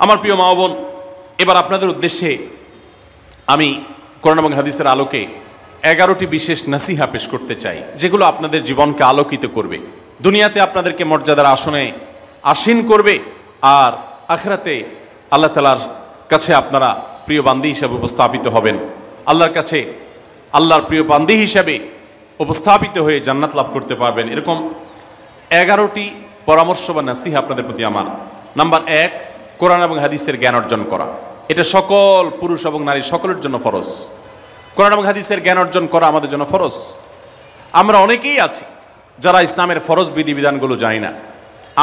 আমার প্রিয় মা বোন, এবার আপনাদের উদ্দেশ্যে আমি কোরআন এবং হাদিসের আলোকে 11টি বিশেষ নাসিহা পেশ করতে চাই, যেগুলো আপনাদের জীবনকে আলোকিত করবে, দুনিয়াতে আপনাদেরকে মর্যাদার আসনে আসীন করবে, আর আখিরাতে আল্লাহ তাআলার কাছে আপনারা প্রিয় বান্দী হিসাবে উপস্থাপিত হবেন। আল্লাহর কাছে আল্লাহর প্রিয় বান্দী হিসাবে উপস্থাপিত হয়ে জান্নাত লাভ করতে পারবেন। এরকম 11টি পরামর্শ বা নাসিহা আপনাদের প্রতি আমার। নাম্বার 1, কোরআন এবং হাদিসের জ্ঞান অর্জন করা। এটা সকল পুরুষ এবং নারী সকলের জন্য ফরজ। কোরআন এবং হাদিসের জ্ঞান অর্জন করা আমাদের জন্য ফরজ। আমরা অনেকেই আছি যারা ইসলামের ফরজ বিধিবিধানগুলো জানি না।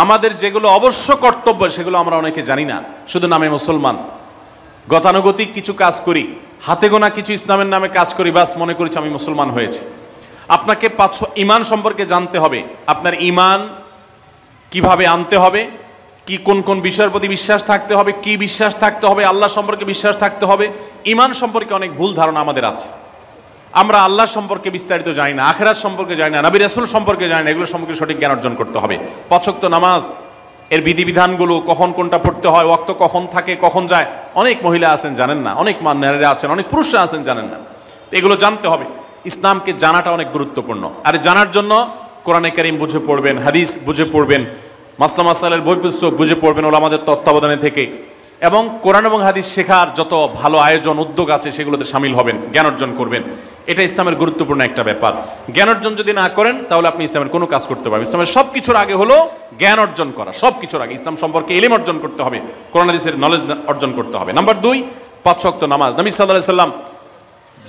আমাদের যেগুলো অবশ্য কর্তব্য সেগুলো আমরা অনেকে জানি না, শুধু নামে মুসলমান। গতানুগতিক কিছু কাজ করি, হাতে গোনা কিছু ইসলামের নামে কাজ করি, বাস মনে করেছি আমি মুসলমান হয়েছি। আপনাকে ঈমান সম্পর্কে জানতে হবে। আপনার ঈমান কিভাবে আনতে হবে, কি কোন কোন বিষয়ের প্রতি বিশ্বাস থাকতে হবে, কি বিশ্বাস থাকতে হবে, আল্লাহ সম্পর্কে বিশ্বাস থাকতে হবে। ঈমান সম্পর্কে অনেক ভুল ধারণা আমাদের আছে। আমরা আল্লাহ সম্পর্কে বিস্তারিত জানি না, আখিরাত সম্পর্কে জানি না, নবী রাসূল সম্পর্কে জানি না। এগুলো সম্পর্কে সঠিক জ্ঞান অর্জন করতে হবে। 5 ওয়াক্ত নামাজ এর বিধিবিধানগুলো, কখন কোনটা পড়তে হয়, ওয়াক্ত কখন থাকে কখন যায়, অনেক মহিলা আছেন জানেন না, অনেক নারীরা আছেন, অনেক পুরুষরা আছেন জানেন না। এগুলো জানতে হবে। ইসলামকে জানাটা অনেক গুরুত্বপূর্ণ। আর জানার জন্য কোরআনে কারীম বুঝে পড়বেন, হাদিস বুঝে পড়বেন, মাসলা মাসাইলের বই পুস্তক বুঝে পড়বেন ওলামাদের তত্ত্বাবধানে থেকে, এবং কোরআন এবং হাদিস শেখার যত ভালো আয়োজন উদ্যোগ আছে সেগুলোতে শামিল হবেন, জ্ঞান অর্জন করবেন। এটা ইসলামের গুরুত্বপূর্ণ একটা ব্যাপার। জ্ঞান অর্জন যদি না করেন তাহলে আপনি ইসলামের কোনো কাজ করতে পারবেন। ইসলামের সব কিছুর আগে হলো জ্ঞান অর্জন করা। সব কিছুর আগে ইসলাম সম্পর্কে ইলম অর্জন করতে হবে, কোরআন হাদিসের নলেজ অর্জন করতে হবে। নাম্বার 2, 5 ওয়াক্ত নামাজ। নবী সাল্লাল্লাহু আলাইহি সাল্লাম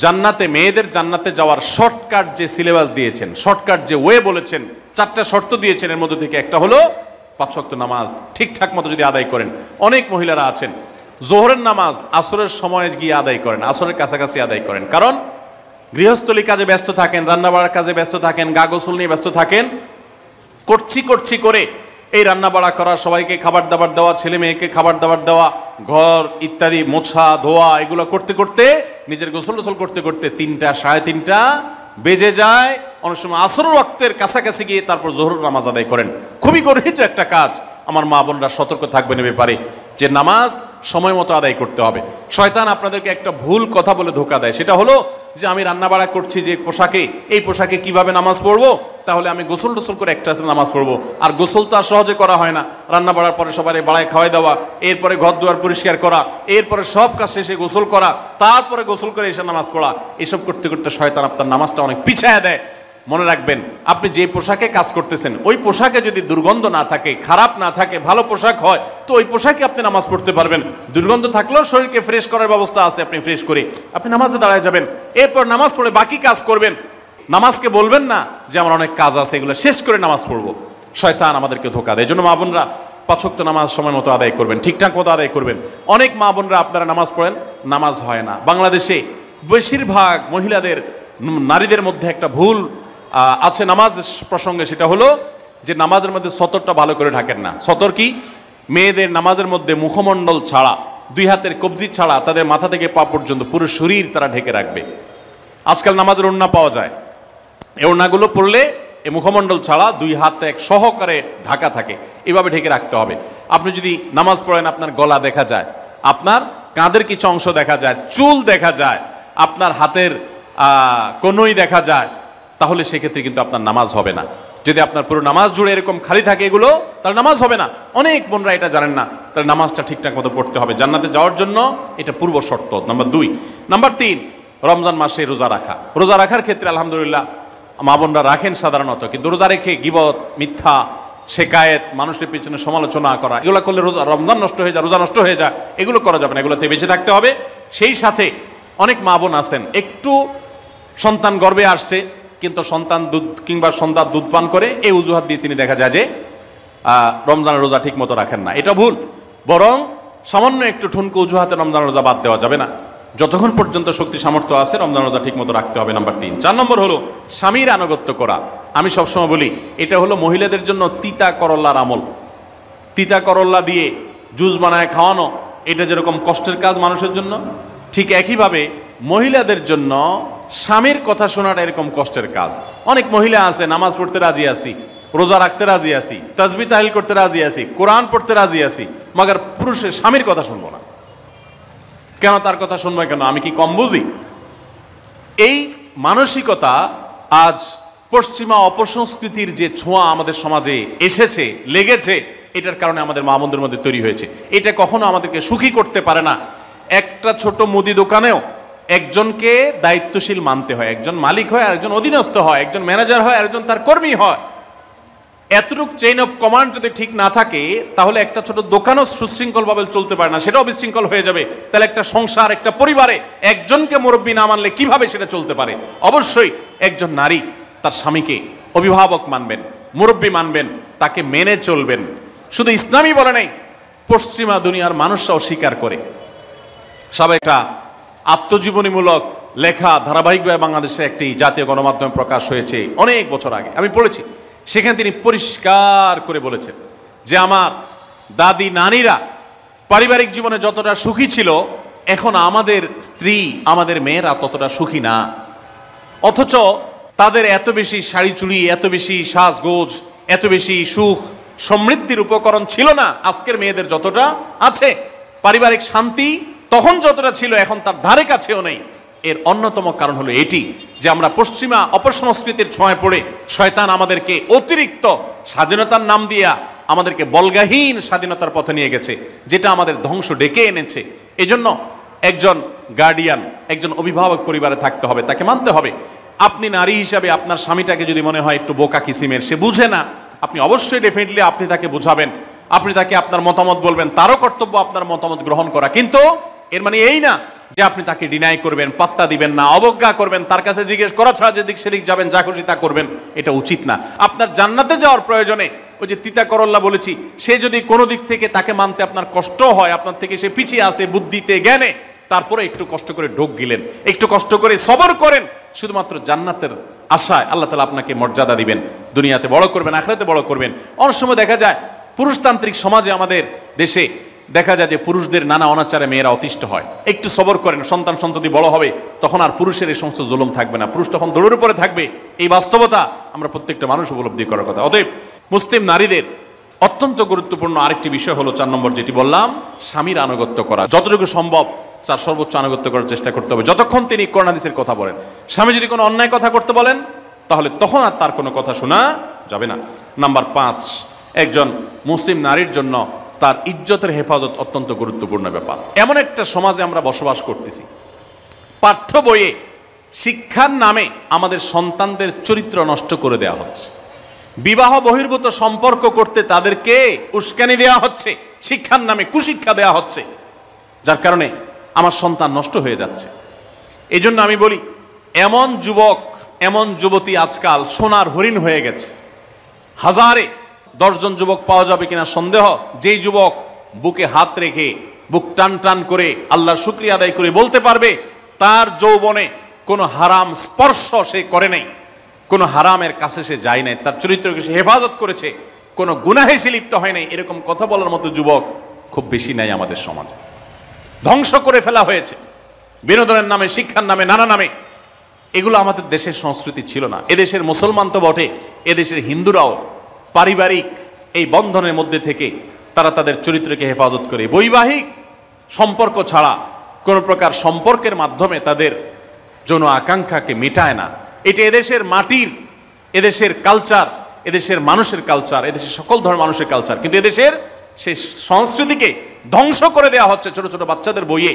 জান্নাতে, মেয়েদের জান্নাতে যাওয়ার শর্টকাট যে সিলেবাস দিয়েছেন, শর্টকাট যে ওয়ে বলেছেন, 4টা শর্ত দিয়েছেন। এর মধ্যে থেকে একটা হলো 5 ওয়াক্ত নামাজ ঠিকঠাক মতো যদি আদায় করেন। অনেক মহিলারা আছেন জোহরের নামাজ আসরের সময় গিয়ে আদায় করেন, আসরের কাছাকাছি আদায় করেন, কারণ গৃহস্থলী কাজে ব্যস্ত থাকেন, রান্নাবাড়ার কাজে ব্যস্ত থাকেন, গা গোসল নিয়ে ব্যস্ত থাকেন। করছি করে এই রান্নাবাড়া করা, সবাইকে খাবার দাবার দেওয়া, ছেলে মেয়েকে খাবার দাবার দেওয়া, ঘর ইত্যাদি মোছা ধোয়া, এগুলো করতে করতে, নিজের গোসল টোসল করতে করতে 3টা 3:30 বেজে যায়। অনেক সময় আসরের ওয়াক্তের কাছাকাছি গিয়ে তারপর জোহরের নামাজ আদায় করেন। খুবই গর্হিত একটা কাজ। আমার মা বোনরা সতর্ক থাকবেন এ ব্যাপারে, যে নামাজ সময় মতো আদায় করতে হবে। শয়তান আপনাদেরকে একটা ভুল কথা বলে ধোঁকা দেয়, সেটা হলো যে আমি রান্নাবাড়া করছি যে পোশাকে, এই পোশাকে কিভাবে নামাজ পড়বো, তাহলে আমি গোসল টোসল করে একটা নামাজ পড়বো। আর গোসল তো আর সহজে করা হয় না। রান্না বাড়ার পরে সবাই বাড়ায় খাওয়াই দেওয়া, এরপরে ঘর দুয়ার পরিষ্কার করা, এরপরে সব কাজ শেষে গোসল করা, তারপরে গোসল করে এসে নামাজ পড়া, এসব করতে করতে শয়তান আপনার নামাজটা অনেক পিছায়া দেয়। মনে রাখবেন, আপনি যে পোশাকে কাজ করতেছেন ওই পোশাকে যদি দুর্গন্ধ না থাকে, খারাপ না থাকে, ভালো পোশাক হয়, তো ওই পোশাকে আপনি নামাজ পড়তে পারবেন। দুর্গন্ধ থাকলেও শরীরকে ফ্রেশ করার ব্যবস্থা আছে, আপনি ফ্রেশ করে আপনি নামাজে দাঁড়ায় যাবেন। এরপর নামাজ পড়ে বাকি কাজ করবেন। নামাজকে বলবেন না যে আমার অনেক কাজ আছে, এগুলো শেষ করে নামাজ পড়বো। শয়তান আমাদেরকে ধোঁকা দেয়। এই জন্য মা বোনরা 5 ওয়াক্ত নামাজ সময় মতো আদায় করবেন, ঠিকঠাক মতো আদায় করবেন। অনেক মা বোনরা আপনারা নামাজ পড়েন, নামাজ হয় না। বাংলাদেশে বেশিরভাগ মহিলাদের, নারীদের মধ্যে একটা ভুল আছে নামাজ প্রসঙ্গে, সেটা হলো যে নামাজের মধ্যে সতরটা ভালো করে ঢাকেন না। সতর কি? মেয়েদের নামাজের মধ্যে মুখমণ্ডল ছাড়া, 2 হাতের কবজি ছাড়া তাদের মাথা থেকে পা পর্যন্ত পুরো শরীর তারা ঢেকে রাখবে। আজকাল নামাজের ওড়না পাওয়া যায়, এই ওড়নাগুলো পড়লে এই মুখমণ্ডল ছাড়া 2 হাত এক সহকারে ঢাকা থাকে, এভাবে ঢেকে রাখতে হবে। আপনি যদি নামাজ পড়েন, আপনার গলা দেখা যায়, আপনার কাঁধের কিছু অংশ দেখা যায়, চুল দেখা যায়, আপনার হাতের কনুই দেখা যায়, তাহলে সেক্ষেত্রে কিন্তু আপনার নামাজ হবে না। যদি আপনার পুরো নামাজ জুড়ে এরকম খালি থাকে এগুলো, তাহলে নামাজ হবে না। অনেক বোনরা এটা জানেন না, তাহলে নামাজটা ঠিকঠাক মতো পড়তে হবে। জান্নাতে যাওয়ার জন্য এটা পূর্ব শর্ত। নাম্বার 2। নাম্বার 3, রমজান মাসে রোজা রাখা। রোজা রাখার ক্ষেত্রে আলহামদুলিল্লাহ মা বোনরা রাখেন সাধারণত, কিন্তু রোজা রেখে গীবত, মিথ্যা, শেকায়েত, মানুষের পিছনে সমালোচনা করা, এগুলো করলে রমজান নষ্ট হয়ে যায়, রোজা নষ্ট হয়ে যায়। এগুলো করা যাবে না, এগুলোতে বেঁচে থাকতে হবে। সেই সাথে অনেক মা বোন আছেন, একটু সন্তান গর্ভে আসছে, কিন্তু সন্তান দুধ কিংবা সন্ধ্যা দুধ পান করে, এই অজুহাত দিয়ে তিনি দেখা যায় যে রমজানের রোজা ঠিক মতো রাখেন না। এটা ভুল। বরং সামান্য একটু ঠুনকো অজুহাতে রমজানের রোজা বাদ দেওয়া যাবে না। যতক্ষণ পর্যন্ত শক্তি সামর্থ্য আছে রমজান রোজা ঠিক মতো রাখতে হবে। নাম্বার 3। 4 নম্বর হলো স্বামীর আনুগত্য করা। আমি সবসময় বলি এটা হলো মহিলাদের জন্য তিতা করল্লার আমল। তিতা করল্লা দিয়ে জুস বানায় খাওয়ানো, এটা যেরকম কষ্টের কাজ মানুষের জন্য, ঠিক একইভাবে মহিলাদের জন্য স্বামীর কথা শোনাটা এরকম কষ্টের কাজ। অনেক মহিলা আছে নামাজ পড়তে রাজি আছি, রোজা রাখতে রাজি আছি, তাসবিহ তাহলিল করতে রাজি আছি, কোরআন পড়তে রাজি আছি, মগর পুরুষের স্বামীর কথা শুনবো না। কেন তার কথা শুনবো কেন? আমি কি কম বুঝি? এই মানসিকতা আজ পশ্চিমা অপসংস্কৃতির যে ছোঁয়া আমাদের সমাজে এসেছে, লেগেছে, এটার কারণে আমাদের মা বোনদের মধ্যে তৈরি হয়েছে। এটা কখনো আমাদেরকে সুখী করতে পারে না। একটা ছোট মুদি দোকানেও একজনকে দায়িত্বশীল মানতে হয়, একজন মালিক হয়, আরেকজন অধীনস্থ হয়, একজন ম্যানেজার হয়, আরেকজন তার কর্মী হয়। এতটুক চেইন অফ কমান্ড যদি ঠিক না থাকে, তাহলে একটা ছোট দোকানও সুশৃঙ্খলভাবে চলতে পারে না, সেটাও বিশৃঙ্খল হয়ে যাবে। তাহলে একটা সংসার, একটা পরিবারে একজনকে মুরব্বী না মানলে কিভাবে সেটা চলতে পারে? অবশ্যই একজন নারী তার স্বামীকে অভিভাবক মানবেন, মুরব্বী মানবেন, তাকে মেনে চলবেন। শুধু ইসলামই বলে নাই, পশ্চিমা দুনিয়ার মানুষরাও স্বীকার করে। সবাই একটা আত্মজীবনীমূলক লেখা ধারাবাহিকভাবে বাংলাদেশে একটি জাতীয় গণমাধ্যমে প্রকাশ হয়েছে অনেক বছর আগে, আমি পড়েছি। সেখানে তিনি পরিষ্কার করে বলেছেন যে আমার দাদি নানীরা পারিবারিক জীবনে যতটা সুখী ছিল, এখন আমাদের স্ত্রী, আমাদের মেয়েরা ততটা সুখী না। অথচ তাদের এত বেশি শাড়ি চুড়ি, এত বেশি সাজগোজ, এত বেশি সুখ সমৃদ্ধির উপকরণ ছিল না আজকের মেয়েদের যতটা আছে। পারিবারিক শান্তি তখন যতটা ছিল, এখন তার ধারে কাছেও নেই। এর অন্যতম কারণ হলো এটি যে আমরা পশ্চিমা অপসংস্কৃতির ছোঁয়ায় পড়ে শয়তান আমাদেরকে অতিরিক্ত স্বাধীনতার নাম দিয়া আমাদেরকে বলগাহীন স্বাধীনতার পথে নিয়ে গেছে, যেটা আমাদের ধ্বংস ডেকে এনেছে। এজন্য একজন গার্ডিয়ান, একজন অভিভাবক পরিবারে থাকতে হবে, তাকে মানতে হবে। আপনি নারী হিসাবে আপনার স্বামীটাকে যদি মনে হয় একটু বোকা কিসিমের, সে বুঝে না, আপনি অবশ্যই ডেফিনেটলি আপনি তাকে বোঝাবেন, আপনি তাকে আপনার মতামত বলবেন, তারও কর্তব্য আপনার মতামত গ্রহণ করা। কিন্তু এর মানে এই না যে আপনি তাকে ডিনাই করবেন, পাত্তা দিবেন না, অবজ্ঞা করবেন, তার কাছে জিজ্ঞেস করা ছাড়া যেদিক সেদিক যাবেন, যা খুশি তা করবেন, এটা উচিত না। আপনার জান্নাতে যাওয়ার প্রয়োজনে ওই যে তিতা করল্লা বলেছি, সে যদি কোনো দিক থেকে তাকে মানতে আপনার কষ্ট হয়, আপনার থেকে সে পিছিয়ে আসে বুদ্ধিতে জ্ঞানে, তারপরে একটু কষ্ট করে ঢোক গিলেন, একটু কষ্ট করে সবর করেন, শুধুমাত্র জান্নাতের আশায় আল্লাহ তাআলা আপনাকে মর্যাদা দিবেন, দুনিয়াতে বড় করবেন, আখিরাতে বড় করবেন। অনেক সময় দেখা যায় পুরুষতান্ত্রিক সমাজে আমাদের দেশে দেখা যায় যে পুরুষদের নানা অনাচারে মেয়েরা অতিষ্ঠ হয়। একটু সবর করেন, সন্তান সন্ততি বড় হবে, তখন আর পুরুষের এই সমস্ত জুলুম থাকবে না, পুরুষ তখন দৌড়ের উপরে থাকবে। এই বাস্তবতা আমরা প্রত্যেকটা মানুষ উপলব্ধি করার কথা। অতএব মুসলিম নারীদের অত্যন্ত গুরুত্বপূর্ণ আরেকটি বিষয় হলো 4 নম্বর যেটি বললাম, স্বামীর আনুগত্য করা। যতটুকু সম্ভব তার সর্বোচ্চ আনুগত্য করার চেষ্টা করতে হবে, যতক্ষণ তিনি কোরআন হাদিসের কথা বলেন। স্বামী যদি কোনো অন্যায় কথা করতে বলেন, তাহলে তখন আর তার কোনো কথা শোনা যাবে না। নাম্বার 5, একজন মুসলিম নারীর জন্য তার ইজ্জতের হেফাজত অত্যন্ত গুরুত্বপূর্ণ ব্যাপার। এমন একটা সমাজে আমরা বসবাস করতেছি, পাঠ্য বইয়ে শিক্ষার নামে আমাদের সন্তানদের চরিত্র নষ্ট করে দেওয়া হচ্ছে, বিবাহ বহির্ভূত সম্পর্ক করতে তাদেরকে উস্কানি দেওয়া হচ্ছে, শিক্ষার নামে কুশিক্ষা দেওয়া হচ্ছে, যার কারণে আমার সন্তান নষ্ট হয়ে যাচ্ছে। এই জন্য আমি বলি, এমন যুবক, এমন যুবতী আজকাল সোনার হরিণ হয়ে গেছে। হাজারে 10 জন যুবক পাওয়া যাবে কিনা সন্দেহ, যেই যুবক বুকে হাত রেখে বুক টান টান করে আল্লাহর শুকরিয়া আদায় করে বলতে পারবে তার যৌবনে কোনো হারাম স্পর্শ সে করে নাই, কোনো হারামের কাছে সে যায় নাই, তার চরিত্রকে সে হেফাজত করেছে, কোনো গুনাহে সে লিপ্ত হয় নাই, এরকম কথা বলার মতো যুবক খুব বেশি নাই আমাদের সমাজে। ধ্বংস করে ফেলা হয়েছে বিনোদনের নামে, শিক্ষার নামে, নানা নামে। এগুলো আমাদের দেশের সংস্কৃতি ছিল না। এদেশের মুসলমান তো বটে, এদেশের হিন্দুরাও পারিবারিক এই বন্ধনের মধ্যে থেকে তারা তাদের চরিত্রকে হেফাজত করে বৈবাহিক সম্পর্ক ছাড়া কোনো প্রকার সম্পর্কের মাধ্যমে তাদের যৌন আকাঙ্ক্ষাকে মেটায় না। এটা এদেশের মাটির, এদেশের কালচার, এদেশের মানুষের কালচার, এদেশের সকল ধরনের মানুষের কালচার, কিন্তু এদেশের সেই সংস্কৃতিকে ধ্বংস করে দেওয়া হচ্ছে ছোট ছোট বাচ্চাদের বইয়ে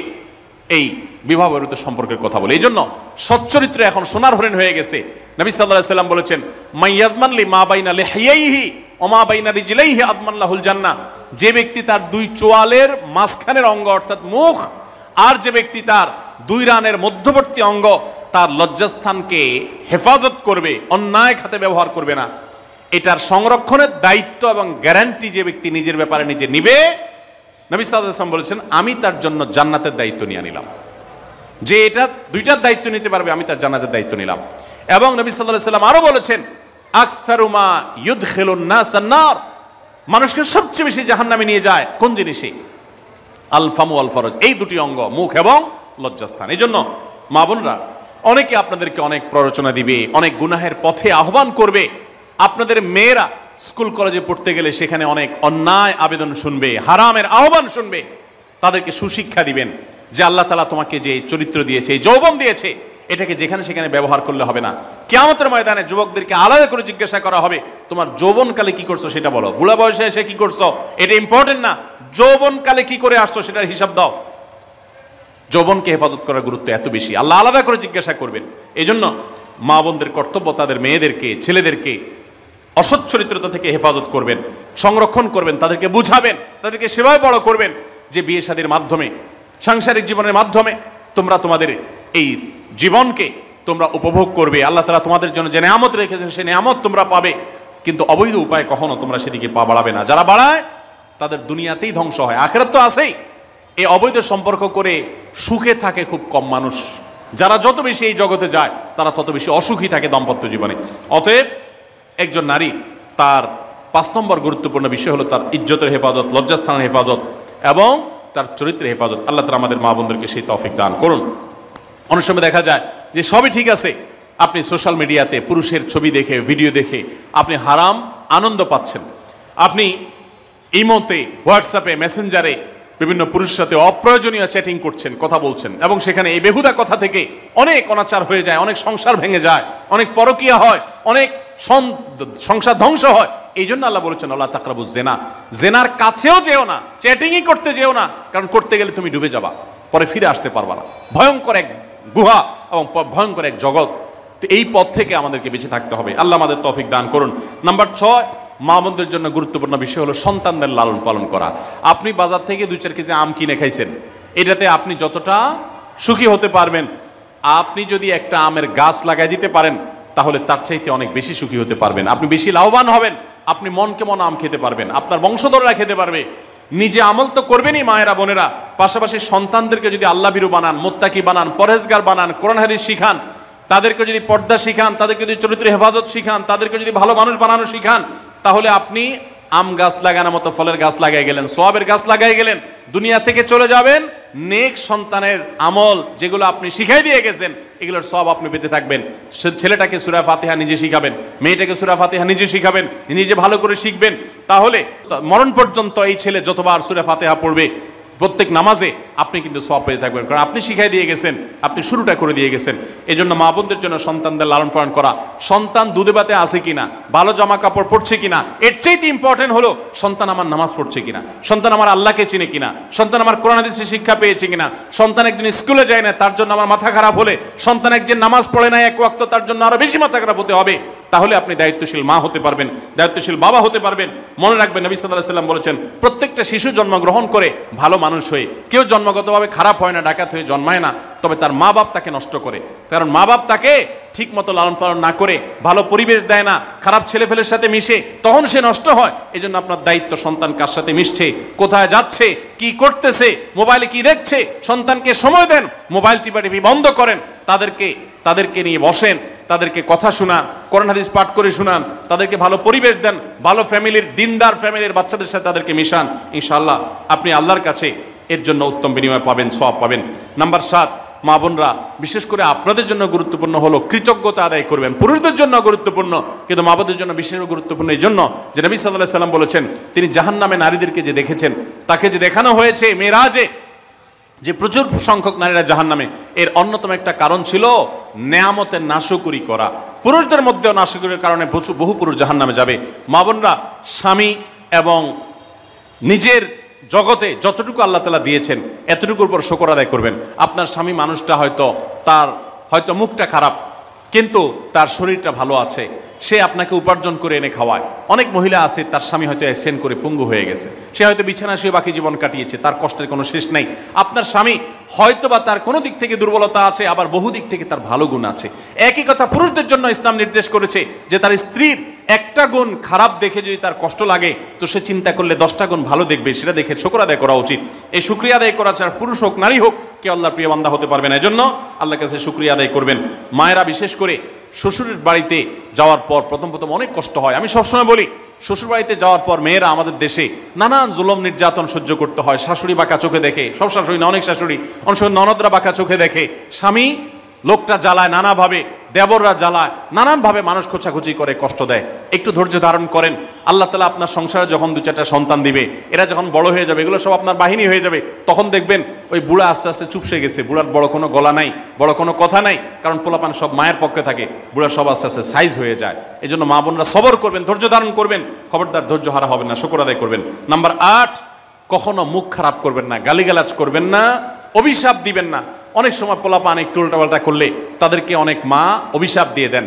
এই বিবাহ বহির্ভূত সম্পর্কের কথা বলে। এই জন্য সচ্চরিত্র এখন সোনার হরিণ হয়ে গেছে। নবী সাল্লাল্লাহু আলাইহি সাল্লাম বলেছেন, মাইয়াজমান লি মা বাইনা লিহিয়াইহি ওয়া মা বাইনা রিজলাইহি আদমান লাহুল জান্নাহ। যে ব্যক্তি তার 2 চোয়ালের মাঝখানের অঙ্গ অর্থাৎ মুখ, আর যে ব্যক্তি তার 2 রানের মধ্যবর্তী অঙ্গ, তার লজ্জাস্থানকে হেফাজত করবে, অন্যায় খাতে ব্যবহার করবে না, এটার সংরক্ষণের দায়িত্ব এবং গ্যারান্টি যে ব্যক্তি নিজের ব্যাপারে নিজে নিবে, নবী সাল্লাল্লাহু আলাইহি ওয়াসাল্লাম বলেছেন, আমি তার জন্য জান্নাতের দায়িত্ব নিয়ে নিলাম। যে এটা 2টার দায়িত্ব নিতে পারবে, আমি তার জান্নাতের দায়িত্ব নিলাম। এবং নবী সাল্লাল্লাহু আলাইহি ওয়াসাল্লাম আরো বলেছেন, আকসারু মা ইউদখিলুন নাস আন-নার, মানুষকে সবচেয়ে বেশি জাহান্নামে নিয়ে যায় কোন জিনিসে? আল ফামু আল ফরজ, এই 2টি অঙ্গ, মুখ এবং লজ্জাস্থান। এই জন্য মা বোনরা, অনেকে আপনাদেরকে অনেক প্ররোচনা দিবে, অনেক গুনাহের পথে আহ্বান করবে। আপনাদের মেয়েরা স্কুল কলেজে পড়তে গেলে সেখানে অনেক অন্যায় আবেদন শুনবে, হারামের আহ্বান শুনবে, তাদেরকে সুশিক্ষা দিবেন যে আল্লাহ তাআলা তোমাকে যে চরিত্র দিয়েছে, এই যৌবন দিয়েছে, এটাকে যেখানে সেখানে ব্যবহার করলে হবে না। কিয়ামতের ময়দানে যুবকদেরকে আলাদা করে জিজ্ঞাসা করা হবে, তোমার যৌবনকালে কি করছো সেটা বলো, বুড়া বয়সে এসে কি করছো এটা ইম্পর্টেন্ট না, যৌবনকালে কি করে আসছো সেটার হিসাব দাও। যৌবনকে হেফাজত করার গুরুত্ব এত বেশি, আল্লাহ আলাদা করে জিজ্ঞাসা করবেন। এই জন্য মা বোনদের কর্তব্য তাদের মেয়েদেরকে, ছেলেদেরকে অসৎ চরিত্রতা থেকে হেফাজত করবেন, সংরক্ষণ করবেন, তাদেরকে বুঝাবেন, তাদেরকে সেভাবে বড় করবেন যে বিয়ে শাদীর মাধ্যমে, সাংসারিক জীবনের মাধ্যমে তোমরা তোমাদের এই জীবনকে তোমরা উপভোগ করবে। আল্লাহ তাআলা তোমাদের জন্য যে নেয়ামত রেখেছেন সেই নেয়ামত তোমরা পাবে, কিন্তু অবৈধ উপায়ে কখনো তোমরা সেদিকে পা বাড়াবে না। যারা বাড়ায় তাদের দুনিয়াতেই ধ্বংস হয়, আখিরাত তো আছেই। এই অবৈধ সম্পর্ক করে সুখে থাকে খুব কম মানুষ। যারা যত বেশি এই জগতে যায় তারা তত বেশি অসুখী থাকে দাম্পত্য জীবনে। অতএব একজন নারী তার 5 নম্বর গুরুত্বপূর্ণ বিষয় হলো তার ইজ্জতের হেফাজত, লজ্জাস্থানের হেফাজত এবং তার চরিত্রের হেফাজত। আল্লাহ তাআলা আমাদের মা বোনদেরকে সেই তৌফিক দান করুন। অনেক সময় দেখা যায় যে সবই ঠিক আছে, আপনি সোশ্যাল মিডিয়াতে পুরুষের ছবি দেখে, ভিডিও দেখে আপনি হারাম আনন্দ পাচ্ছেন। আপনি ইমোতে, হোয়াটসঅ্যাপে, মেসেঞ্জারে বিভিন্ন পুরুষের সাথে অপ্রয়োজনীয় চ্যাটিং করছেন, কথা বলছেন, এবং সেখানে এই বেহুদা কথা থেকে অনেক অনাচার হয়ে যায়, অনেক সংসার ভেঙে যায়, অনেক পরকীয়া হয়, অনেক সংসার ধ্বংস হয়। এই জন্য আল্লাহ বলেছেন আল্লাহ তাকরাবুজ জেনা, জেনার কাছেও যেও না, চ্যাটিংই করতে যেও না, কারণ করতে গেলে তুমি ডুবে যাবা, পরে ফিরে আসতে পারবা না। ভয়ঙ্কর এক গুহা এবং ভয়ঙ্কর এক জগৎ। তো এই পথ থেকে আমাদেরকে বেঁচে থাকতে হবে। আল্লাহ আমাদের তৌফিক দান করুন। নাম্বার 6, মা বোনদের জন্য গুরুত্বপূর্ণ বিষয় হলো সন্তানদের লালন পালন করা। আপনি বাজার থেকে 2-4 কেজি আম কিনে খাইছেন, এটাতে আপনি যতটা সুখী হতে পারবেন, আপনি যদি একটা আমের গাছ লাগাই দিতে পারেন তাহলে তার চাইতে অনেক বেশি সুখী হতে পারবেন, আপনি বেশি লাভবান হবেন, আপনি মনকে মন আম খেতে পারবেন, আপনার বংশধররা খেতে পারবে। নিজে আমল তো করবেনই মায়েরা, বোনেরা, পাশাপাশি সন্তানদেরকে যদি আল্লাহ ভীরু বানান, মুত্তাকি বানান, পরহেজগার বানান, কোরআন হাদিস শিখান, তাদেরকে যদি পর্দা শিখান, তাদেরকে যদি চরিত্রের হেফাজত শিখান, তাদেরকে যদি ভালো মানুষ বানানো শিখান, তাহলে আপনি আম গাছ লাগানোর মতো ফলের গাছ লাগাই গেলেন, সওয়াবের গাছ লাগাই গেলেন, দুনিয়া থেকে চলে যাবেন। নেক সন্তানের আমল যেগুলো আপনি শিখাই দিয়ে গেছেন এগুলোর সওয়াব আপনি পেতে থাকবেন। ছেলেটাকে সূরা ফাতিহা নিজে শিখাবেন, মেয়েটাকে সূরা ফাতিহা নিজে শিখাবেন, নিজে ভালো করে শিখবেন, তাহলে মরণ পর্যন্ত এই ছেলে যতবার সূরা ফাতিহা পড়বে প্রত্যেক নামাজে আপনি কিন্তু সওয়াব পেতে থাকবেন, কারণ আপনি শিখাই দিয়ে গেছেন, আপনি শুরুটা করে দিয়ে গেছেন। এই জন্য মা বোনদের জন্য সন্তানদের লালন পালন করা, সন্তান দুধে ভাতে আছে কিনা, ভালো জামা কাপড় পরছে কিনা, এর চাইতে ইম্পর্টেন্ট হলো সন্তান আমার নামাজ পড়ছে কিনা, সন্তান আমার আল্লাহকে চিনে কিনা, সন্তান আমার কোরআন হাদিসের শিক্ষা পেয়েছে কিনা। সন্তান একজন স্কুলে যায় না, তার জন্য আমার মাথা খারাপ হলে, সন্তান একজন নামাজ পড়ে না এক ওয়াক্ত, তার জন্য আরো বেশি মাথা খারাপ হতে হবে। তাহলে আপনি দায়িত্বশীল মা হতে পারবেন, দায়িত্বশীল বাবা হতে পারবেন। মনে রাখবেন নবী সাল্লাল্লাহু আলাইহি ওয়াসাল্লাম বলেছেন, প্রত্যেকটা শিশু জন্মগ্রহণ করে ভালো মানুষ হয়ে, কেউ জন্মগতভাবে খারাপ হয় না, ডাকাত হয়ে জন্মায় না, তবে তার মা বাপ তাকে নষ্ট করে। কারণ মা বাপ তাকে ঠিক মতো লালন পালন না করে, ভালো পরিবেশ দেয় না, খারাপ ছেলেফেলের সাথে মিশে, তখন সে নষ্ট হয়। এই জন্য আপনার দায়িত্ব সন্তান কার সাথে মিশছে, কোথায় যাচ্ছে, কি করতেছে, মোবাইলে কি দেখছে, সন্তানকে সময় দেন, মোবাইল টিপাটিপি বন্ধ করেন, তাদেরকে নিয়ে বসেন, তাদেরকে কথা শোনান, কোরআন হাদিস পাঠ করে শোনান, তাদেরকে ভালো পরিবেশ দেন, ভালো ফ্যামিলির, দিনদার ফ্যামিলির বাচ্চাদের সাথে তাদেরকে মিশান। ইনশাআল্লাহ আপনি আল্লাহর কাছে এর জন্য উত্তম বিনিময় পাবেন, সওয়াব পাবেন। নাম্বার 7, মা বোনরা বিশেষ করে আপনাদের জন্য গুরুত্বপূর্ণ হলো কৃতজ্ঞতা আদায় করবেন। পুরুষদের জন্য গুরুত্বপূর্ণ, কিন্তু মা বোনদের জন্য বিশেষ গুরুত্বপূর্ণ এই জন্য যে নবী সাল্লাল্লাহু আলাইহি ওয়াসাল্লাম বলেছেন, তিনি জাহান্নামে নারীদেরকে যে দেখেছেন, তাকে যে দেখানো হয়েছে মেরাজে, যে প্রচুর সংখ্যক নারীরা জাহান্নামে, এর অন্যতম একটা কারণ ছিল নেয়ামতের নাশকরি করা। পুরুষদের মধ্যেও নাশকরির কারণে বহু পুরুষ জাহান্নামে যাবে। মা বোনরা স্বামী এবং নিজের জগতে যতটুকু আল্লাহ তাআলা দিয়েছেন এতটুকুর উপর শুকর আদায় করবেন। আপনার স্বামী মানুষটা হয়তো মুখটা খারাপ, কিন্তু তার শরীরটা ভালো আছে, সে আপনাকে উপার্জন করে এনে খাওয়ায়। অনেক মহিলা আছে তার স্বামী হয়তো অ্যাক্সিডেন্ট করে পঙ্গু হয়ে গেছে, সে হয়তো বিছানা শুয়ে বাকি জীবন কাটিয়েছে, তার কষ্টের কোনো শেষ নাই। আপনার স্বামী হয়তো বা তার কোনো দিক থেকে দুর্বলতা আছে, আবার বহু দিক থেকে তার ভালো গুণ আছে। একই কথা পুরুষদের জন্য ইসলাম নির্দেশ করেছে যে তার স্ত্রীর একটা গুণ খারাপ দেখে যদি তার কষ্ট লাগে, তো সে চিন্তা করলে 10টা গুণ ভালো দেখবে, সেটা দেখে শুকর আদায় করা উচিত। এই শুকরিয়া আদায় করা ছাড়া পুরুষ হোক নারী হোক কে আল্লাহর প্রিয় বান্দা হতে পারবে না। এজন্য আল্লাহর কাছে শুকরিয়া আদায় করবেন। মায়েরা বিশেষ করে শ্বশুরের বাড়িতে যাওয়ার পর প্রথম অনেক কষ্ট হয়। আমি সবসময় বলি, শ্বশুর বাড়িতে যাওয়ার পর মেয়েরা আমাদের দেশে নানান জুলুম নির্যাতন সহ্য করতে হয়। শাশুড়ি বাঁকা চোখে দেখে, সব শাশুড়ি না, অনেক শাশুড়ি, অনেক সময় ননদরা বাঁকা চোখে দেখে। স্বামী লোকটা জ্বালায় নানাভাবে, দেবররা জ্বালায় নানানভাবে, মানুষ খোঁচাখুচি করে কষ্ট দেয়। একটু ধৈর্য ধারণ করেন, আল্লাহ তাআলা আপনার সংসারে যখন 2-4টা সন্তান দিবে, এরা যখন বড় হয়ে যাবে, এগুলো সব আপনার বাহিনী হয়ে যাবে, তখন দেখবেন ওই বুড়া আস্তে আস্তে চুপসে গেছে, বুড়ার বড় কোনো গলা নাই, বড় কোনো কথা নাই, কারণ পোলাপান সব মায়ের পক্ষে থাকে, বুড়া সব আস্তে আস্তে সাইজ হয়ে যায়। এই জন্য মা বোনরা সবর করবেন, ধৈর্য ধারণ করবেন, খবরদার ধৈর্য হারা হবেন না, শুকর আদায় করবেন। নাম্বার 8, কখনো মুখ খারাপ করবেন না, গালিগালাজ করবেন না, অভিশাপ দিবেন না। অনেক সময় পোলাপান একটু উল্টাপাল্টা করলে তাদেরকে অনেক মা অভিশাপ দিয়ে দেন,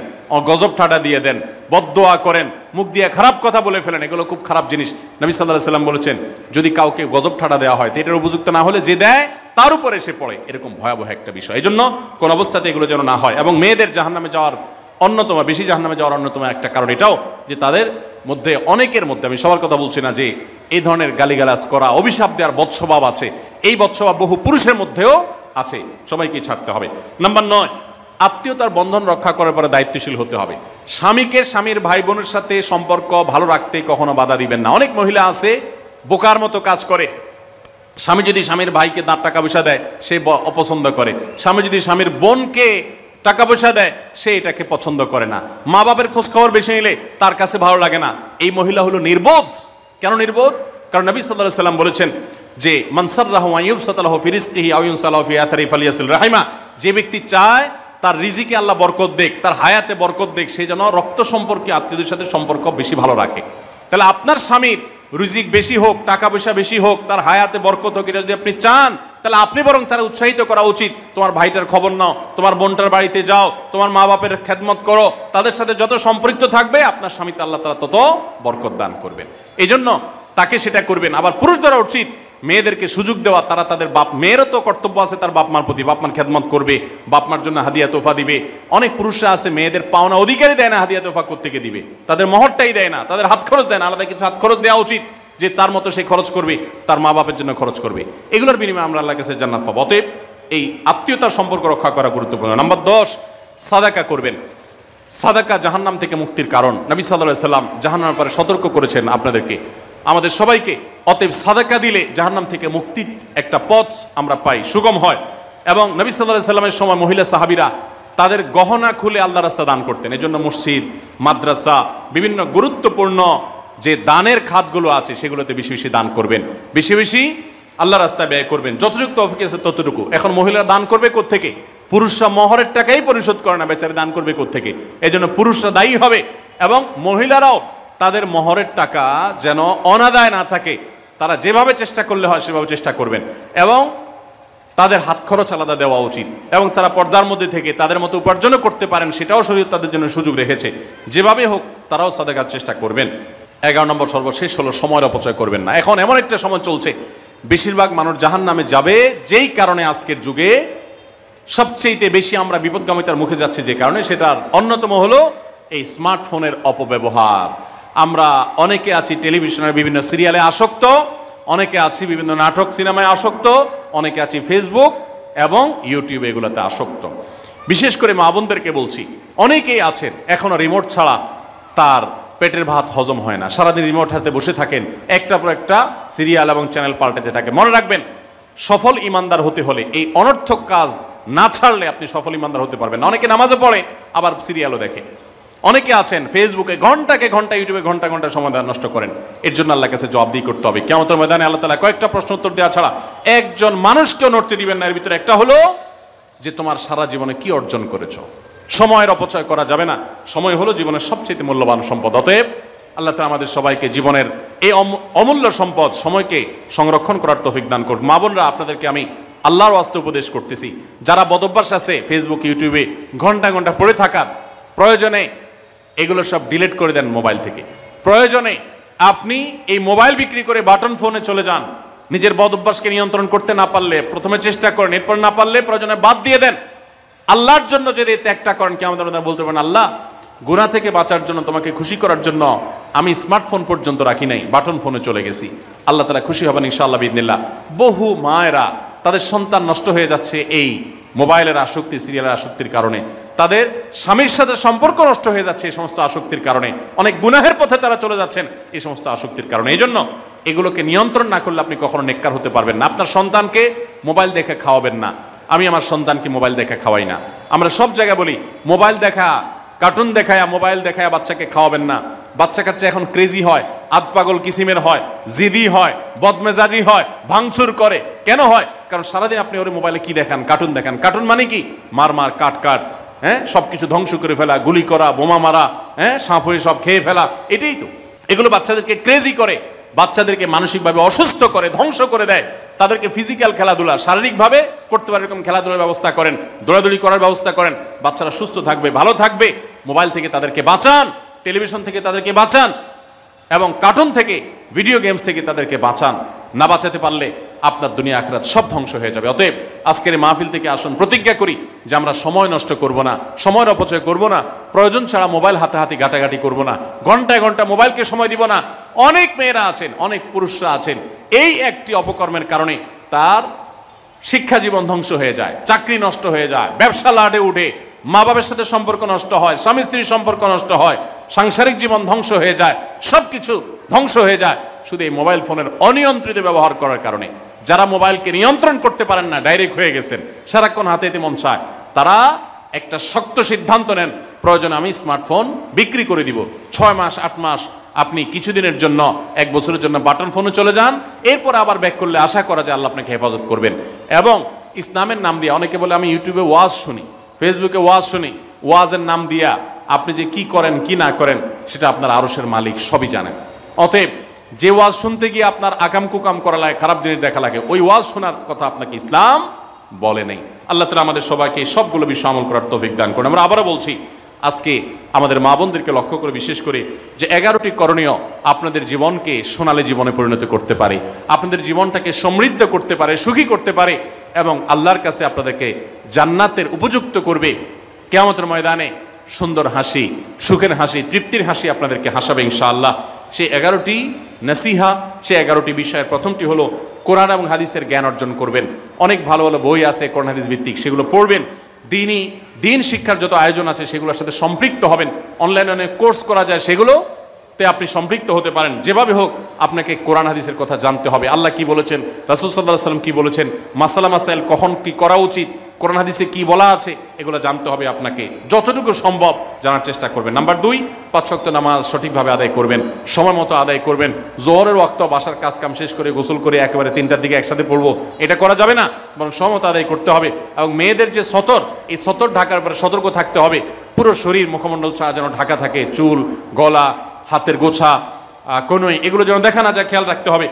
গজব ঠাডা দিয়ে দেন, বদদোয়া করেন, মুখ দিয়ে খারাপ কথা বলে ফেলেন। এগুলো খুব খারাপ জিনিস। নবী সাল্লাল্লাহু আলাইহি সাল্লাম বলেছেন, যদি কাউকে গজব ঠাডা দেওয়া হয় তো এটার উপযুক্ত না হলে যে দেয় তার উপরে এসে পড়ে, এরকম ভয়াবহ একটা বিষয়। এই জন্য কোন অবস্থাতে এগুলো যেন না হয়। এবং মেয়েদের জাহান্নামে যাওয়ার অন্যতম, বেশি জাহান্নামে যাওয়ার অন্যতম একটা কারণ এটাও যে তাদের মধ্যে, অনেকের মধ্যে, আমি সবার কথা বলছি না, যে এই ধরনের গালিগালাজ করা, অভিশাপ দেওয়ার বদস্বভাব আছে। এই বদস্বভাব বহু পুরুষের মধ্যেও আছে, সবাইকে ছাড়তে হবে। নাম্বার 9, আত্মীয়তার বন্ধন রক্ষা করার পরে দায়িত্বশীল হতে হবে। স্বামীকে স্বামীর ভাই বোনের সাথে সম্পর্ক ভালো রাখতে কখনো বাধা দিবেন না। অনেক মহিলা আছে বোকার মতো কাজ করে। স্বামী যদি স্বামীর ভাইকে টাকা পয়সা দেয় সে অপছন্দ করে, স্বামী যদি স্বামীর বোনকে টাকা পয়সা দেয় সে এটাকে পছন্দ করে না, মা বাবার খোঁজ খবর বেশি নিলে তার কাছে ভালো লাগে না। এই মহিলা হলো নির্বোধ। কেন নির্বোধ? কারণ নবী সাল্লাল্লাহু আলাইহি সাল্লাম বলেছেন যে মান সাররাহু আন ইউবসাতালাহু ফি রিজকিহি আও ইউনসালাহু ফি আথরি ফালিয়াসিল রাহিমা, যে ব্যক্তি চায় তার রিজিকে আল্লাহ বরকত দেখ, তার হায়াতে বরকত দেখ, সেই জন্য রক্ত সম্পর্কে আত্মীয়দের সাথে সম্পর্ক বেশি ভালো রাখে। তাহলে আপনার স্বামীর রিজিক বেশি হোক, টাকা পয়সা বেশি হোক, তার হায়াতে বরকত হোক, এটা যদি আপনি চান তাহলে আপনি বরং তারা উৎসাহিত করা উচিত। তোমার ভাইটার খবর নাও, তোমার বোনটার বাড়িতে যাও, তোমার মা বাপের খেদমত করো, তাদের সাথে যত সম্পৃক্ত থাকবে আপনার স্বামীতে আল্লাহ তাআলা তত বরকত দান করবেন। এই জন্য তাকে সেটা করবেন। আবার পুরুষদেরও উচিত মেয়েদেরকে সুযোগ দেওয়া, তারা তাদের বাপ, মেয়েরও তো কর্তব্য আছে তার বাপ মার প্রতি, বাপ মার খেদমত করবে, বাপ মার জন্য হাদিয়া তোফা দিবে। অনেক পুরুষরা আছে মেয়েদের পাওনা অধিকারই দেয় না, হাদিয়া তোফা কোত্থেকে দিবে, তাদের মহরটাই দেয় না, তাদের হাত খরচ দেয় না। আলাদা কিছু হাত খরচ দেওয়া উচিত, যে তার মতো সে খরচ করবে, তার মা বাপের জন্য খরচ করবে। এগুলোর বিনিময়ে আমরা আল্লাহর কাছে জান্নাত পাবো। অতএব এই আত্মীয়তার সম্পর্ক রক্ষা করা গুরুত্বপূর্ণ। নাম্বার 10, সাদাকা করবেন। সাদাকা জাহান্নাম থেকে মুক্তির কারণ। নবী সাল্লাল্লাহু আলাইহি সাল্লাম জাহান্নামের ব্যাপারে সতর্ক করেছেন আপনাদেরকে, আমাদের সবাইকে। অতএব সাদাকা দিলে জাহান্নাম থেকে মুক্তির একটা পথ আমরা পাই, সুগম হয়। এবং নবী সাল্লাল্লাহু আলাইহি সাল্লামের সময় মহিলা সাহাবীরা তাদের গহনা খুলে আল্লাহর রাস্তায় দান করতেন। এজন্য মসজিদ, মাদ্রাসা, বিভিন্ন গুরুত্বপূর্ণ যে দানের খাতগুলো আছে সেগুলোতে বেশি বেশি দান করবেন, বেশি বেশি আল্লাহর রাস্তায় ব্যয় করবেন, যতটুকু তৌফিক আছে ততটুকু। এখন মহিলারা দান করবে কোত্থেকে? পুরুষরা মহরের টাকাই পরিশোধ করে না, বেচারে দান করবে কোত্থেকে? এই জন্য পুরুষরা দায়ী হবে। এবং মহিলারাও তাদের মহরের টাকা যেন অনাদায় না থাকে, তারা যেভাবে চেষ্টা করলে হয় সেভাবে চেষ্টা করবেন। এবং তাদের হাত খরচ আলাদা দেওয়া উচিত, এবং তারা পর্দার মধ্যে থেকে তাদের মতো উপার্জনও করতে পারেন, সেটাও শরীয়ত তাদের জন্য সুযোগ রেখেছে। যেভাবে হোক তারাও সাদাকার চেষ্টা করবেন। 11 নম্বর সর্বশেষ হলো সময়ের অপচয় করবেন না। এখন এমন একটা সময় চলছে বেশিরভাগ মানুষ জাহান্নামে যাবে, যেই কারণে আজকের যুগে সবচেয়ে বেশি আমরা বিপদগামিতার মুখে যাচ্ছি, যে কারণে সেটার অন্যতম হলো এই স্মার্টফোনের অপব্যবহার। আমরা অনেকে আছি টেলিভিশনের বিভিন্ন সিরিয়ালে আসক্ত, অনেকে আছি বিভিন্ন নাটক সিনেমায় আসক্ত, অনেকে আছি ফেসবুক এবং ইউটিউবে এগুলোতে আসক্ত। বিশেষ করে মা বোনদেরকে বলছি, অনেকেই আছেন এখনো রিমোট ছাড়া তার পেটের ভাত হজম হয় না, সারাদিন রিমোট হাতে বসে থাকেন, একটা পর একটা সিরিয়াল এবং চ্যানেল পাল্টাতে থাকে। মনে রাখবেন, সফল ইমানদার হতে হলে এই অনর্থক কাজ না ছাড়লে আপনি সফল ইমানদার হতে পারবেন না। অনেকে নামাজে পড়ে আবার সিরিয়ালও দেখে, অনেকে আছেন ফেসবুকে ঘন্টাকে ঘন্টা, ইউটিউবে ঘন্টা ঘন্টা সময় নষ্ট করেন। এর জন্য আল্লাহর কাছে জবাবদিহি করতে হবে। কিয়ামতের ময়দানে আল্লাহ তাআলা কয়েকটা প্রশ্ন উত্তর দেওয়া ছাড়া একজন মানুষকেও নড়তে দিবেন না। এর ভিতরে একটা হলো যে তোমার সারা জীবনে কি অর্জন করেছো। সময়ের অপচয় করা যাবে না। সময় হলো জীবনের সবচেয়ে মূল্যবান সম্পদ। অতএব আল্লাহ তাআলা আমাদের সবাইকে জীবনের এই অমূল্য সম্পদ সময়কে সংরক্ষণ করার তৌফিক দান করুন। মা বোনরা, আপনাদেরকে আমি আল্লাহর ওয়াস্তে উপদেশ করতেছি, যারা বদভ্যাস আছে ফেসবুক ইউটিউবে ঘন্টা ঘন্টা পড়ে থাকার, প্রয়োজনে এগুলো সব ডিলিট করে দেন মোবাইল থেকে। প্রয়োজনে আপনি এই মোবাইল বিক্রি করে বাটন ফোনে চলে যান। নিজের বদভ্যাসকে নিয়ন্ত্রণ করতে না পারলে প্রথমে চেষ্টা করেন, এরপর না পারলে প্রয়োজনে বাদ দিয়ে দেন। আল্লাহর জন্য যদি ত্যাগটা করেন, কিয়ামতের ময়দানে বলতে পারেন, আল্লাহ গুনাহ থেকে বাঁচার জন্য, তোমাকে খুশি করার জন্য আমি স্মার্টফোন পর্যন্ত রাখি নাই, বাটন ফোনে চলে গেছি। আল্লাহ তাআলা খুশি হবেন ইনশাআল্লাহ বিইذنিল্লাহ। বহু মায়েরা তাদের সন্তান নষ্ট হয়ে যাচ্ছে এই মোবাইলের আসক্তি, সিরিয়ালের আসক্তির কারণে। তাদের স্বামীর সাথে সম্পর্ক নষ্ট হয়ে যাচ্ছে এই সমস্ত আসক্তির কারণে। অনেক গুনাহের পথে তারা চলে যাচ্ছেন এই সমস্ত আসক্তির কারণে। এই জন্য এগুলোকে নিয়ন্ত্রণ না করলে আপনি কখনো নেককার হতে পারবেন না। আপনার সন্তানকে মোবাইল দেখে খাওয়াবেন না, আমি আমার সন্তানকে মোবাইল দেখা খাওয়াই না। আমরা সব জায়গায় বলি মোবাইল দেখা, কার্টুন দেখায়, মোবাইল দেখায় বাচ্চাকে খাওয়াবেন না। বাচ্চা কাচ্চা এখন ক্রেজি হয়, আধপাগল কিসিমের হয়, জিদি হয়, বদমেজাজি হয়, ভাঙচুর করে। কেন হয়? কারণ সারাদিন আপনি ওর মোবাইলে কি দেখান? কার্টুন দেখান। কার্টুন মানে কি? মার মার, কাট কাট, হ্যাঁ, সবকিছু ধ্বংস করে ফেলা, গুলি করা, বোমা মারা, হ্যাঁ, সাপ হয়ে সব খেয়ে ফেলা, এটাই তো। এগুলো বাচ্চাদেরকে ক্রেজি করে, বাচ্চাদেরকে মানসিকভাবে অসুস্থ করে, ধ্বংস করে দেয়। তাদেরকে ফিজিক্যাল খেলাধুলা, শারীরিকভাবে করতে পারে এরকম খেলাধুলার ব্যবস্থা করেন, দৌড়াদৌড়ি করার ব্যবস্থা করেন। বাচ্চারা সুস্থ থাকবে, ভালো থাকবে। মোবাইল থেকে তাদেরকে বাঁচান, টেলিভিশন থেকে তাদেরকে বাঁচান, এবং কার্টুন থেকে, ভিডিও গেমস থেকে তাদেরকে বাঁচান। না বাঁচাতে পারলে আপনার দুনিয়া আখিরাত সব ধ্বংস হয়ে যাবে। অতএব আজকের এই মাহফিল থেকে আসুন প্রতিজ্ঞা করি যে আমরা সময় নষ্ট করব না, সময়ের অপচয় করব না, প্রয়োজন ছাড়া মোবাইল হাতাহাতি ঘাটাঘাটি করব না, ঘন্টায় ঘন্টা মোবাইলকে সময় দিব না। অনেক মেয়েরা আছেন, অনেক পুরুষরা আছেন, এই একটি অপকর্মের কারণে তার শিক্ষা জীবন ধ্বংস হয়ে যায়, চাকরি নষ্ট হয়ে যায়, ব্যবসা লাডে উঠে, মা বাবার সাথে সম্পর্ক নষ্ট হয়, স্বামী স্ত্রীর সম্পর্ক নষ্ট হয়, সাংসারিক জীবন ধ্বংস হয়ে যায়, সবকিছু ধ্বংস হয়ে যায় শুধু এই মোবাইল ফোনের অনিয়ন্ত্রিত ব্যবহার করার কারণে। যারা মোবাইলকে নিয়ন্ত্রণ করতে পারেন না, ডাইরেক্ট হয়ে গেছেন, সারাক্ষণ হাতে হাতে মন চায়, তারা একটা শক্ত সিদ্ধান্ত নেন, প্রয়োজনে আমি স্মার্টফোন বিক্রি করে দিব। 6 মাস 8 মাস আপনি কিছুদিনের জন্য, 1 বছরের জন্য বাটন ফোনে চলে যান, এরপর আবার ব্যাক করলে আশা করা যায় আল্লাহ আপনাকে হেফাজত করবেন। এবং ইসলামের নাম দিয়ে, অনেকে বলে আমি ইউটিউবে ওয়াজ শুনি, ফেসবুকে ওয়াজ শুনি, ওয়াজের নাম দিয়া আপনি যে কি করেন কি না করেন সেটা আপনার আরশের মালিক সবই জানেন। অতএব যে ওয়াজ শুনতে গিয়ে আপনার আকাম কুকাম করা লাগে, খারাপ জিনিস দেখা লাগে, ওই ওয়াজ শোনার কথা আপনাকে ইসলাম বলে নেই। আল্লাহ তাআলা আমাদের সবাইকে সবগুলো বিষয় আমল করার তৌফিক দান করুন। আমরা আবারও বলছি, আজকে আমাদের মা বোনদেরকে লক্ষ্য করে বিশেষ করে যে 11টি করণীয় আপনাদের জীবনকে সোনালী জীবনে পরিণত করতে পারে, আপনাদের জীবনটাকে সমৃদ্ধ করতে পারে, সুখী করতে পারে, এবং আল্লাহর কাছে আপনাদেরকে জান্নাতের উপযুক্ত করবে। কিয়ামতের ময়দানে সুন্দর হাসি, সুখের হাসি, তৃপ্তির হাসি আপনাদেরকে হাসাবে ইনশাআল্লাহ। সেই 11টি নসিহা, সেই 11টি বিষয়ের প্রথমটি হলো কোরআন এবং হাদিসের জ্ঞান অর্জন করবেন। অনেক ভালো ভালো বই আছে কোরআন হাদিস ভিত্তিক, সেগুলো পড়বেন। দিন শিক্ষার যত আয়োজন আছে সেগুলোর সাথে সম্পৃক্ত হবেন। অনলাইনে অনেক কোর্স করা যায়, সেগুলোতে আপনি সম্পৃক্ত হতে পারেন। যেভাবে হোক আপনাকে কোরআন হাদিসের কথা জানতে হবে। আল্লাহ কি বলেছেন, রাসূল সাল্লাল্লাহু আলাইহি ওয়াসাল্লাম কি বলেছেন, মাসালা মাসাইল কখন কি করা উচিত, কোরআন হাদিসে কি বলা আছে, এগুলো জানতে হবে আপনাকে। যতটুকু সম্ভব জানার চেষ্টা করবেন। নাম্বার 2, 5 ওয়াক্ত নামাজ সঠিকভাবে আদায় করবেন, সময় মতো আদায় করবেন। জোহরের ওয়াক্ত বাসার কাজ কাম শেষ করে গোসল করে একেবারে 3টার দিকে একসাথে পড়বো, এটা করা যাবে না, বরং সময় মতো আদায় করতে হবে। এবং মেয়েদের যে সতর, এই সতর ঢাকার পরে সতর্ক থাকতে হবে। পুরো শরীর মুখমণ্ডল ছাড়া যেন ঢাকা থাকে, চুল, গলা, হাতের গোছা, কনুই, এগুলো যেন দেখা না যায়, খেয়াল রাখতে হবে।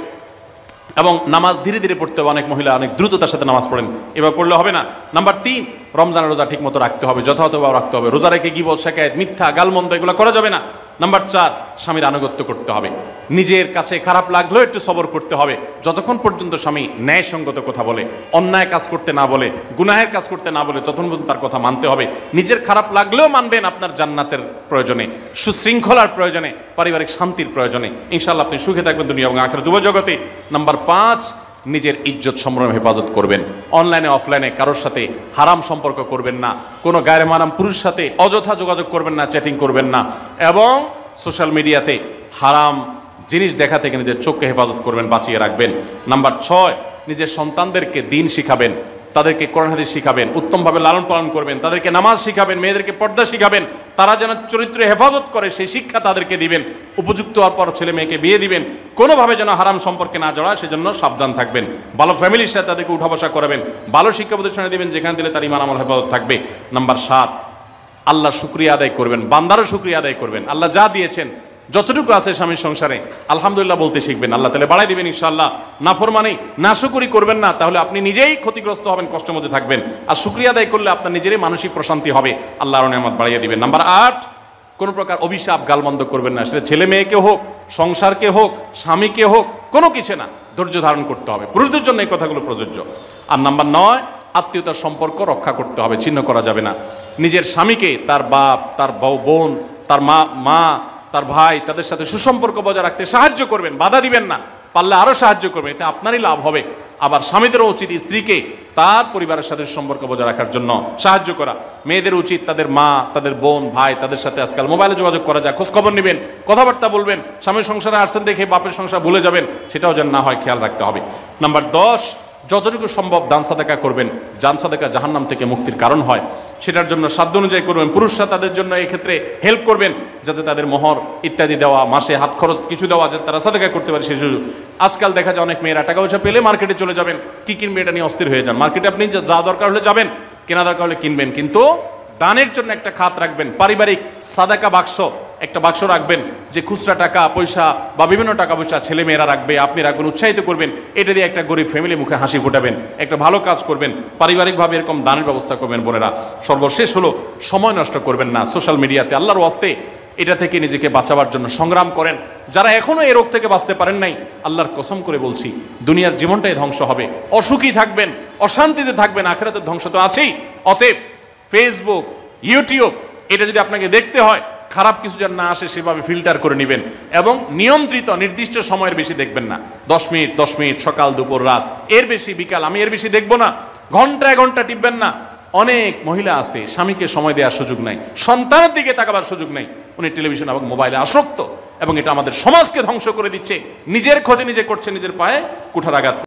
এবং নামাজ ধীরে ধীরে পড়তে হবে। অনেক মহিলা অনেক দ্রুততার সাথে নামাজ পড়েন, এবার পড়লে হবে না। নাম্বার 3, রমজানের রোজা ঠিক মতো রাখতে হবে, যথাযথভাবে রাখতে হবে। রোজা রেখে গীবত, শিকায়েত, মিথ্যা, গালমন্দ এগুলো করা যাবে না। নাম্বার 4, স্বামীর আনুগত্য করতে হবে। নিজের কাছে খারাপ লাগলেও একটু সবর করতে হবে, যতক্ষণ পর্যন্ত স্বামী ন্যায়সঙ্গত কথা বলে, অন্যায় কাজ করতে না বলে, গুনাহের কাজ করতে না বলে, ততক্ষণ পর্যন্ত তার কথা মানতে হবে। নিজের খারাপ লাগলেও মানবেন, আপনার জান্নাতের প্রয়োজনে, সুশৃঙ্খলার প্রয়োজনে, পারিবারিক শান্তির প্রয়োজনে। ইনশাআল্লাহ আপনি সুখে থাকবেন দুনিয়া এবং আখিরাত উভয় জগতে। নাম্বার 5, নিজের ইজ্জত সম্ভ্রম হেফাজত করবেন। অনলাইনে অফলাইনে কারোর সাথে হারাম সম্পর্ক করবেন না, কোনো গায়ের মারাম পুরুষ সাথে অযথা যোগাযোগ করবেন না, চ্যাটিং করবেন না, এবং সোশ্যাল মিডিয়াতে হারাম জিনিস দেখা থেকে নিজের চোখকে হেফাজত করবেন, বাঁচিয়ে রাখবেন। নাম্বার 6, নিজের সন্তানদেরকে দিন শিখাবেন, তাদেরকে কোরআন হাদিস শিখাবেন, উত্তমভাবে লালন পালন করবেন, তাদেরকে নামাজ শিখাবেন, মেয়েদেরকে পর্দা শিখাবেন, তারা যেন চরিত্রে হেফাজত করে সেই শিক্ষা তাদেরকে দিবেন। উপযুক্ত হওয়ার পর ছেলে মেয়েকে বিয়ে দিবেন, কোনোভাবে যেন হারাম সম্পর্কে না জড়ায় সেজন্য সাবধান থাকবেন। ভালো ফ্যামিলির সাথে তাদেরকে উঠা বসা করাবেন, ভালো শিক্ষা প্রতিষ্ঠানে দিবেন যেখানে দিলে তার ইমান আমল হেফাজত থাকবে। নাম্বার 7, আল্লাহর শুকরিয়া আদায় করবেন, বান্দারও শুকরিয়া আদায় করবেন। আল্লাহ যা দিয়েছেন, যতটুকু আছে স্বামীর সংসারে আলহামদুলিল্লাহ বলতে শিখবেন, আল্লাহ তাআলা বাড়াই দিবেন ইনশাআল্লাহ। নাফরমানি, নাশুকরি করবেন না, তাহলে আপনি নিজেই ক্ষতিগ্রস্ত হবেন, কষ্টের মধ্যে থাকবেন। আর শুকরিয়া আদায় করলে আপনার নিজেরই মানসিক প্রশান্তি হবে, আল্লাহর নিয়ামত বাড়িয়ে দিবেন। নাম্বার 8, কোনো প্রকার অভিশাপ গালমন্দ করবেন না, সেটা ছেলে মেয়েকে হোক, সংসারকে হোক, স্বামীকে হোক, কোনো কিছু না, ধৈর্য ধারণ করতে হবে। পুরুষদের জন্য এই কথাগুলো প্রযোজ্য। আর নাম্বার 9, আত্মীয়তার সম্পর্ক রক্ষা করতে হবে, ছিন্ন করা যাবে না। নিজের স্বামীকে তার বাপ, তার বোন, তার মা, তার ভাই, তাদের সাথে সুসম্পর্ক বজায় রাখতে সাহায্য করবেন, বাধা দিবেন না, পারলে আরও সাহায্য করবেন, এতে আপনারই লাভ হবে। আবার স্বামীদেরও উচিত স্ত্রীকে তার পরিবারের সাথে সম্পর্ক বজায় রাখার জন্য সাহায্য করা। মেয়েদের উচিত তাদের মা, তাদের বোন, ভাই, তাদের সাথে আজকাল মোবাইলে যোগাযোগ করা যায়, খোঁজখবর নেবেন, কথাবার্তা বলবেন। স্বামীর সংসারে আসছেন দেখে বাপের সংসার ভুলে যাবেন, সেটাও যেন না হয়, খেয়াল রাখতে হবে। নাম্বার 10, যতটুকু সম্ভব দান সাদাকা করবেন, জান সাদাকা জাহান্নাম থেকে মুক্তির কারণ হয়, সেটার জন্য সাধ্য অনুযায়ী করবেন। পুরুষরা তাদের জন্য এক্ষেত্রে হেল্প করবেন, যাতে তাদের মোহর ইত্যাদি দেওয়া, মাসে হাত খরচ কিছু দেওয়া, যাতে তারা সাদাকা করতে পারে সেই সুযোগ। আজকাল দেখা যায় অনেক মেয়েরা টাকা পয়সা পেলে মার্কেটে চলে যাবেন, কি কিনবে এটা নিয়ে অস্থির হয়ে যান। মার্কেটে আপনি যা দরকার হলে যাবেন, কেনা দরকার হলে কিনবেন, কিন্তু দানের জন্য একটা খাত রাখবেন। পারিবারিক সাদাকা বাক্স, একটা বাক্স রাখবেন, যে খুচরা টাকা পয়সা বা বিভিন্ন টাকা পয়সা ছেলে মেয়েরা রাখবে, আপনি রাখবেন, উৎসাহিত করবেন। এটা দিয়ে একটা গরিব ফ্যামিলি মুখে হাসি ফোটাবেন, একটা ভালো কাজ করবেন, পারিবারিকভাবে এরকম দানের ব্যবস্থা করবেন। বোনেরা, সর্বশেষ হলো সময় নষ্ট করবেন না সোশ্যাল মিডিয়াতে। আল্লাহর ওয়াস্তে এটা থেকে নিজেকে বাঁচাবার জন্য সংগ্রাম করেন। যারা এখনো এই রোগ থেকে বাঁচতে পারেন নাই, আল্লাহর কসম করে বলছি, দুনিয়ার জীবনটাই ধ্বংস হবে, অসুখী থাকবেন, অশান্তিতে থাকবেন, আখিরাতের ধ্বংস তো আছেই। অতএব ফেসবুক, ইউটিউব, এটা যদি আপনাকে দেখতে হয়, খারাপ কিছু যেন না আসে সেভাবে ফিল্টার করে নেবেন, এবং নিয়ন্ত্রিত নির্দিষ্ট সময়ের বেশি দেখবেন না। 10 মিনিট সকাল দুপুর রাত, এর বেশি বিকাল, আমি এর বেশি দেখবো না। ঘন্টায় ঘন্টা টিপবেন না। অনেক মহিলা আছে স্বামীকে সময় দেওয়ার সুযোগ নাই, সন্তানের দিকে তাকাবার সুযোগ নাই, উনি টেলিভিশন এবং মোবাইলে আসক্ত, এবং এটা আমাদের সমাজকে ধ্বংস করে দিচ্ছে। নিজের ক্ষতি নিজে করছে, নিজের পায়ে কুঠারাঘাত।